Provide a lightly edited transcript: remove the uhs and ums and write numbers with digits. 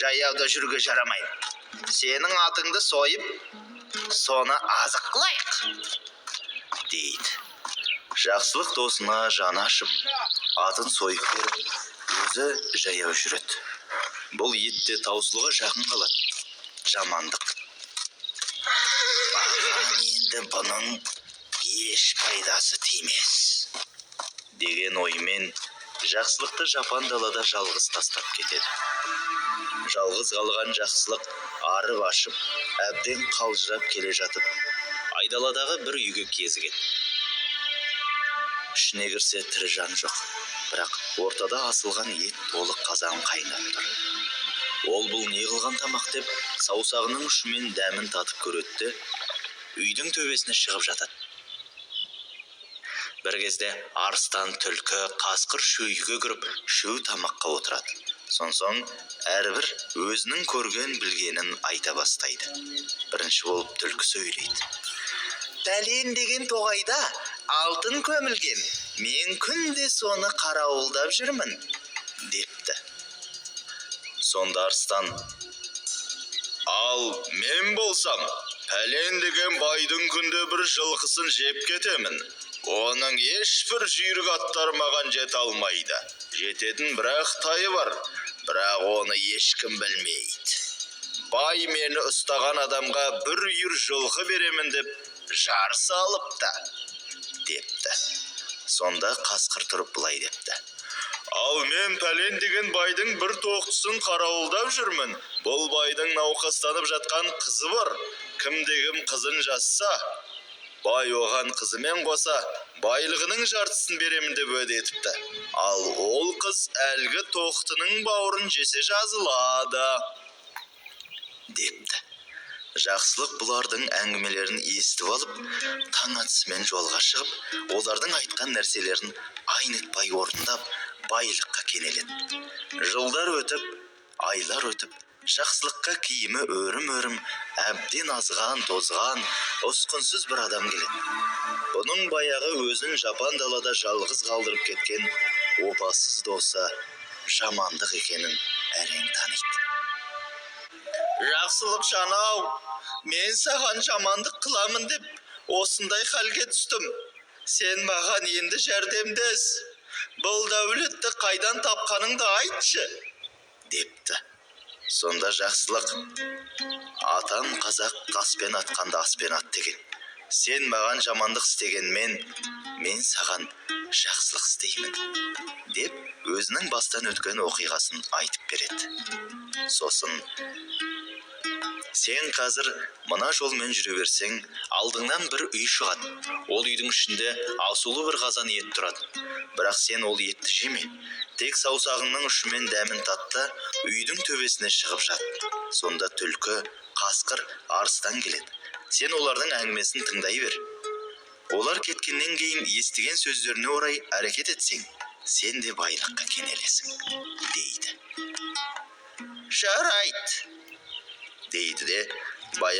жаяуда жүруге жарамайды. Сенің атыңды сойып, соны азық қылайық, дейді. Жақсылық досына жаны ашып, атын сойып беріп, өзі жаяу жүреді. Бұл етте таусылуға жақын қалады. Жамандық. Маған енді бұның еш пайдасы тимес деген оймен жақсылықты жапан далада жалғыз тастап кетеді. Жалғыз қалған жақсылық арып ашып, әбден қалжырап келе жатып, айдаладағы бір үйге кезігеді. Ішіне кірсе тірі жан жоқ, бірақ ортада асылған ет толы қазан қайнап тұр. Ол бұл не қылған тамақ деп саусағының ұшымен дәмін татып көреді, үйдің төбесіне шығып жатады. Бір кезде арыстан, түлкі, қасқыр шөйге кіріп, шөу тамаққа отырады. Соң әрбір өзінің көрген білгенін айта бастайды. Бірінші болып түлкі сөйлейді. Пәлен деген тоғайда алтын көмілген, мен күнде соны қарауылдап жүрмін, депті. Сонда арыстан: ал мен болсам, пәлен деген байдың күнде бір жылқысын жеп кетемін. Оның ешбір жүйрік аттар маған жете алмайды. Жететін бірақ тайы бар, бірақ оны ешкім білмейді. Бай мені ұстаған адамға бір үйір жылқы беремін деп жарыс алыпты, депті. Сонда қасқыр тұрып былай депті: ал мен пәлен деген байдың бір тоқтысын қарауылдап жүрмін. Бұл байдың науқастанып жатқан қызы бар. Кімде-кім қызын жазса, бай оған қызымен қоса байлығының жартысын беремін деп уәде етіпті. Ал ол қыз әлгі тоқтының бауырын жесе жазылады, депті. Жақсылық бұлардың әңгімелерін естіп алып, таң атысымен жолға шығып, олардың айтқан нәрселерін айнытпай орындап, байлыққа кенеледі. Жылдар өтіп, айлар өтіп, жақсылыққа киімі өрім-өрім, әбден азған, тозған, ұсқынсыз бір адам келеді. Бұның баяғы өзін жапан далада жалғыз қалдырып кеткен опасыз досы жамандық екенін әрең таниды. Жақсылық жанау, мен саған жамандық қыламын деп осындай халге түстім. Сен маған енді жәрдемдес. Бұл дәулетті қайдан тапқаныңды айтшы, депті. Сонда жақсылық: атам қазақ қаспен атқанды аспен ат деген. Сен маған жамандық істегенмен, мен саған жақсылық істеймін, деп өзінің бастан өткен оқиғасын айтып береді. Сосын: сен қазір мына жолмен жүре берсең, алдыңнан бір үй шығады. Ол үйдің ішінде асулы бір қазан ет тұрады. Бірақ сен ол етті жеме. Тек саусағыңның ұшымен дәмін татта, үйдің төбесіне шығып жат. Сонда түлкі, қасқыр, арыстан келеді. Сен олардың әңгімесін тыңдай бер. Олар кеткеннен кейін естіген сөздеріне орай әрекет етсең, сен де байлыққа кенелесің, дейді. Жарайды, дейді де